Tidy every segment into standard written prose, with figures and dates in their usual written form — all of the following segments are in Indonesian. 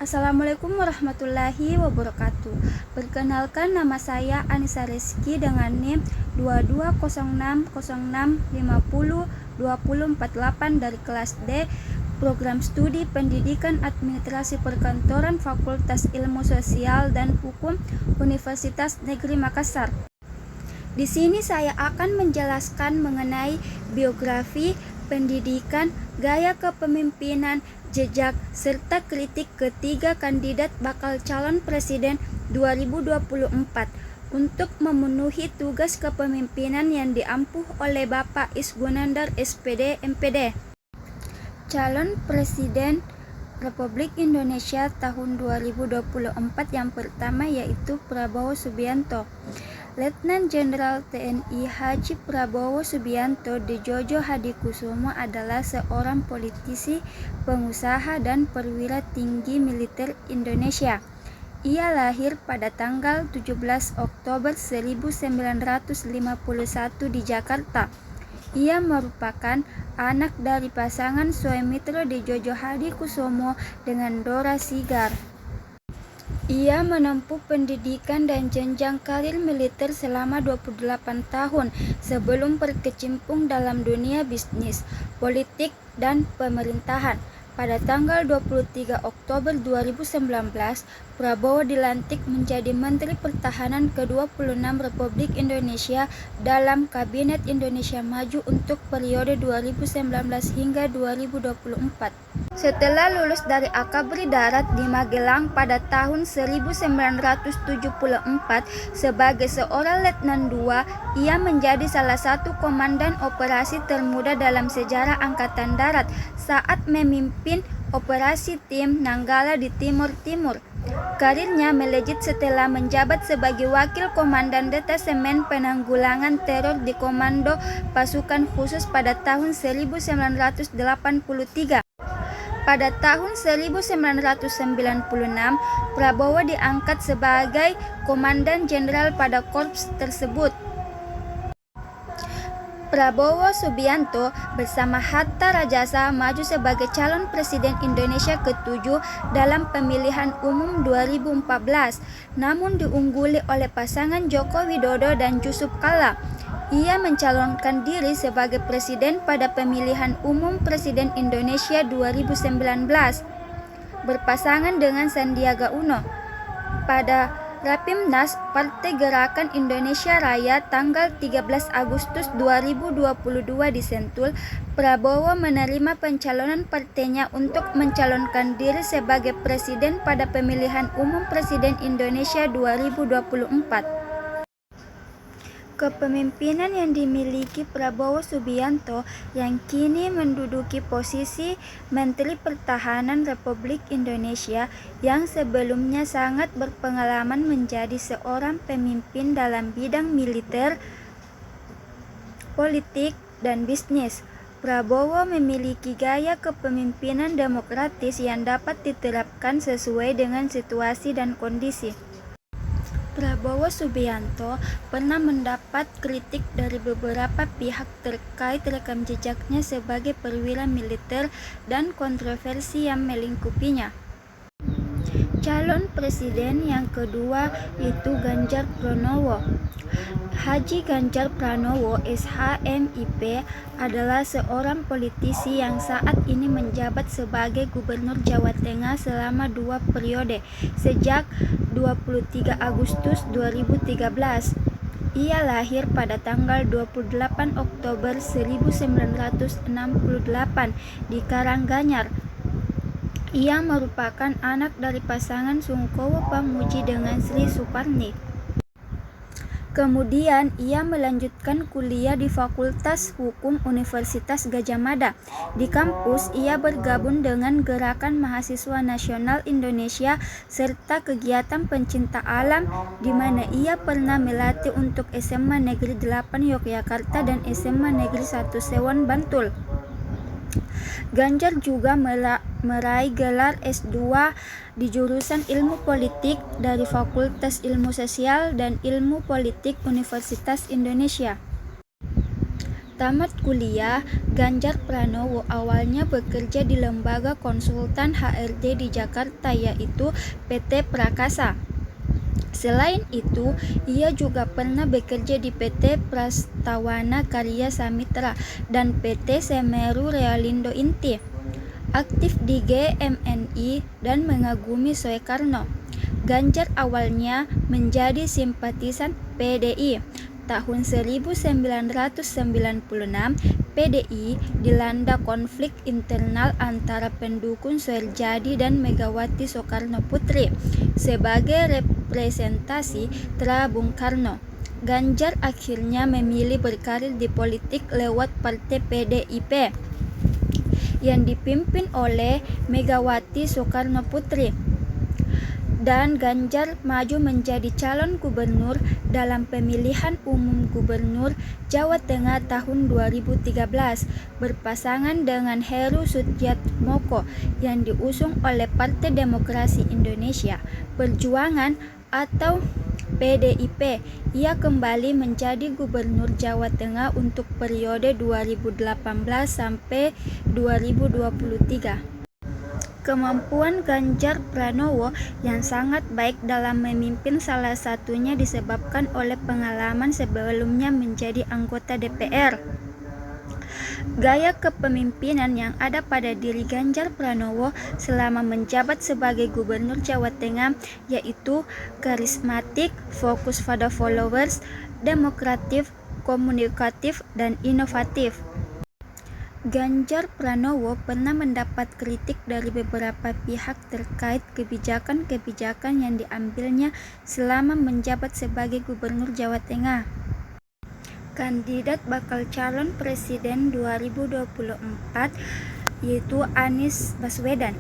Assalamualaikum warahmatullahi wabarakatuh. Perkenalkan, nama saya Anissa Rizky dengan NIM 220606502048 dari kelas D, Program Studi Pendidikan Administrasi Perkantoran Fakultas Ilmu Sosial dan Hukum Universitas Negeri Makassar. Di sini saya akan menjelaskan mengenai biografi, pendidikan, gaya kepemimpinan, jejak, serta kritik ketiga kandidat bakal calon presiden 2024 untuk memenuhi tugas kepemimpinan yang diampuh oleh Bapak Isgunandar SPD MPD. Calon Presiden Republik Indonesia tahun 2024 yang pertama yaitu Prabowo Subianto. Letnan Jenderal TNI Haji Prabowo Subianto Djojo Hadikusumo adalah seorang politisi, pengusaha, dan perwira tinggi militer Indonesia. Ia lahir pada tanggal 17 Oktober 1951 di Jakarta. Ia merupakan anak dari pasangan Soemitro Djojo Hadikusumo dengan Dora Sigar. Ia menempuh pendidikan dan jenjang karir militer selama 28 tahun sebelum berkecimpung dalam dunia bisnis, politik, dan pemerintahan. Pada tanggal 23 Oktober 2019, Prabowo dilantik menjadi Menteri Pertahanan ke-26 Republik Indonesia dalam Kabinet Indonesia Maju untuk periode 2019 hingga 2024. Setelah lulus dari Akabri Darat di Magelang pada tahun 1974 sebagai seorang Letnan II, ia menjadi salah satu komandan operasi termuda dalam sejarah Angkatan Darat saat memimpin operasi tim Nanggala di Timur Timur. Karirnya melejit setelah menjabat sebagai Wakil Komandan Detasemen Penanggulangan Teror di Komando Pasukan Khusus pada tahun 1983. Pada tahun 1996, Prabowo diangkat sebagai Komandan Jenderal pada korps tersebut. Prabowo Subianto bersama Hatta Rajasa maju sebagai calon presiden Indonesia ke-7 dalam pemilihan umum 2014, namun diungguli oleh pasangan Joko Widodo dan Yusuf Kala. Ia mencalonkan diri sebagai presiden pada pemilihan umum presiden Indonesia 2019, berpasangan dengan Sandiaga Uno. Pada Rapimnas Partai Gerakan Indonesia Raya tanggal 13 Agustus 2022 di Sentul, Prabowo menerima pencalonan partainya untuk mencalonkan diri sebagai presiden pada pemilihan umum presiden Indonesia 2024. Kepemimpinan yang dimiliki Prabowo Subianto yang kini menduduki posisi Menteri Pertahanan Republik Indonesia yang sebelumnya sangat berpengalaman menjadi seorang pemimpin dalam bidang militer, politik, dan bisnis. Prabowo memiliki gaya kepemimpinan demokratis yang dapat diterapkan sesuai dengan situasi dan kondisi. Prabowo Subianto pernah mendapat kritik dari beberapa pihak terkait rekam jejaknya sebagai perwira militer dan kontroversi yang melingkupinya. Calon presiden yang kedua itu Ganjar Pranowo. Haji Ganjar Pranowo SHMIP adalah seorang politisi yang saat ini menjabat sebagai Gubernur Jawa Tengah selama 2 periode, sejak 23 Agustus 2013. Ia lahir pada tanggal 28 Oktober 1968 di Karanganyar. Ia merupakan anak dari pasangan Sungkowo Pamuji dengan Sri Suparni. Kemudian ia melanjutkan kuliah di Fakultas Hukum Universitas Gadjah Mada. Di kampus, ia bergabung dengan Gerakan Mahasiswa Nasional Indonesia serta kegiatan pencinta alam, di mana ia pernah melatih untuk SMA Negeri 8 Yogyakarta dan SMA Negeri 1 Sewon Bantul. Ganjar juga meraih gelar S2 di jurusan Ilmu Politik dari Fakultas Ilmu Sosial dan Ilmu Politik Universitas Indonesia. Tamat kuliah, Ganjar Pranowo awalnya bekerja di lembaga konsultan HRD di Jakarta yaitu PT Prakasa. Selain itu, ia juga pernah bekerja di PT Prastawana Karya Samitra dan PT Semeru Realindo Inti. Aktif di GMNI dan mengagumi Soekarno. Ganjar awalnya menjadi simpatisan PDI. Tahun 1996, PDI dilanda konflik internal antara pendukung Suharjadi dan Megawati Soekarno Putri. Sebagai representasi Tra Bung Karno, Ganjar akhirnya memilih berkarir di politik lewat Partai PDIP yang dipimpin oleh Megawati Soekarno Putri. Dan Ganjar maju menjadi calon gubernur dalam pemilihan umum gubernur Jawa Tengah tahun 2013 berpasangan dengan Heru Sudjatmoko yang diusung oleh Partai Demokrasi Indonesia Perjuangan atau PDIP. Ia kembali menjadi gubernur Jawa Tengah untuk periode 2018 sampai 2023. Kemampuan Ganjar Pranowo yang sangat baik dalam memimpin salah satunya disebabkan oleh pengalaman sebelumnya menjadi anggota DPR. Gaya kepemimpinan yang ada pada diri Ganjar Pranowo selama menjabat sebagai gubernur Jawa Tengah yaitu karismatik, fokus pada followers, demokratif, komunikatif, dan inovatif. Ganjar Pranowo pernah mendapat kritik dari beberapa pihak terkait kebijakan-kebijakan yang diambilnya selama menjabat sebagai gubernur Jawa Tengah. Kandidat bakal calon presiden 2024 yaitu Anies Baswedan.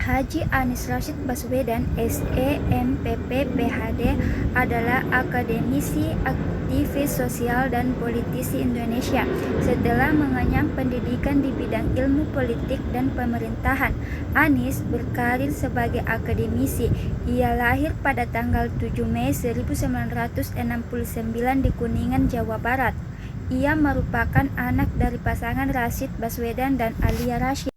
Haji Anies Rashid Baswedan, SEMPP PhD, adalah akademisi, aktivis sosial, dan politisi Indonesia. Setelah mengenyam pendidikan di bidang ilmu politik dan pemerintahan, Anies berkarir sebagai akademisi. Ia lahir pada tanggal 7 Mei 1969 di Kuningan, Jawa Barat. Ia merupakan anak dari pasangan Rashid Baswedan dan Alia Rashid.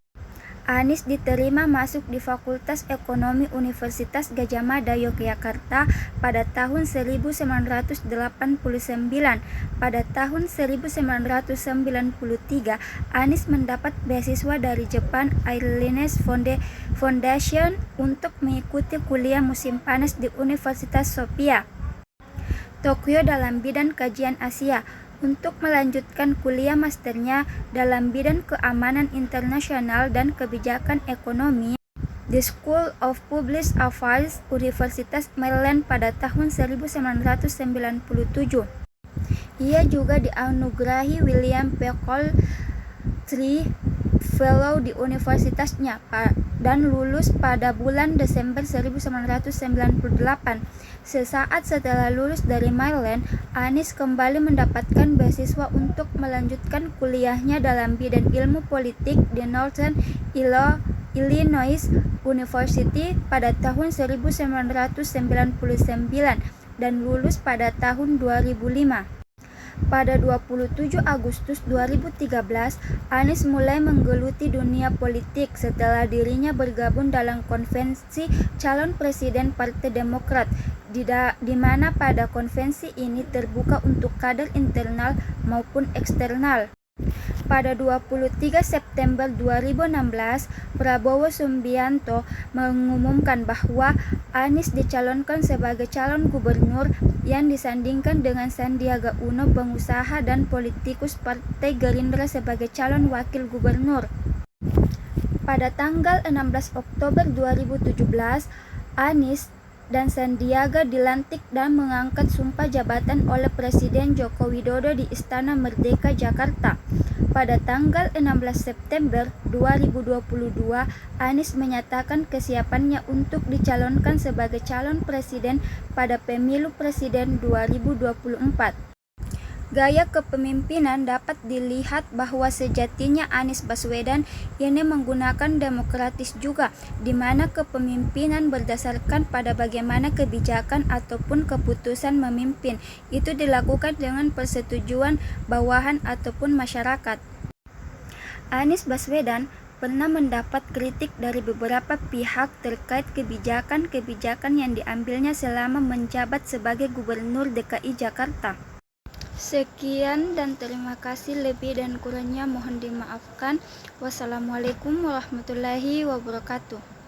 Anies diterima masuk di Fakultas Ekonomi Universitas Gadjah Mada Yogyakarta pada tahun 1989. Pada tahun 1993, Anies mendapat beasiswa dari Japan Airlines Foundation untuk mengikuti kuliah musim panas di Universitas Sophia, Tokyo dalam bidang kajian Asia. Untuk melanjutkan kuliah masternya dalam bidang keamanan internasional dan kebijakan ekonomi di School of Public Affairs Universitas Maryland pada tahun 1997. Ia juga dianugerahi William P. Cole III Fellow di universitasnya dan lulus pada bulan Desember 1998. Sesaat setelah lulus dari Maryland, Anies kembali mendapatkan beasiswa untuk melanjutkan kuliahnya dalam bidang ilmu politik di Northern Illinois University pada tahun 1999 dan lulus pada tahun 2005. Pada 27 Agustus 2013, Anies mulai menggeluti dunia politik setelah dirinya bergabung dalam konvensi calon presiden Partai Demokrat, di mana pada konvensi ini terbuka untuk kader internal maupun eksternal. Pada 23 September 2016, Prabowo Subianto mengumumkan bahwa Anies dicalonkan sebagai calon gubernur yang disandingkan dengan Sandiaga Uno, pengusaha dan politikus Partai Gerindra, sebagai calon wakil gubernur. Pada tanggal 16 Oktober 2017, Anies dan Sandiaga dilantik dan mengangkat sumpah jabatan oleh Presiden Joko Widodo di Istana Merdeka, Jakarta. Pada tanggal 16 September 2022, Anies menyatakan kesiapannya untuk dicalonkan sebagai calon presiden pada pemilu presiden 2024. gaya kepemimpinan dapat dilihat bahwa sejatinya Anies Baswedan ini menggunakan demokratis juga, di mana kepemimpinan berdasarkan pada bagaimana kebijakan ataupun keputusan memimpin itu dilakukan dengan persetujuan bawahan ataupun masyarakat. Anies Baswedan pernah mendapat kritik dari beberapa pihak terkait kebijakan-kebijakan yang diambilnya selama menjabat sebagai Gubernur DKI Jakarta. Sekian dan terima kasih, lebih dan kurangnya mohon dimaafkan. Wassalamualaikum warahmatullahi wabarakatuh.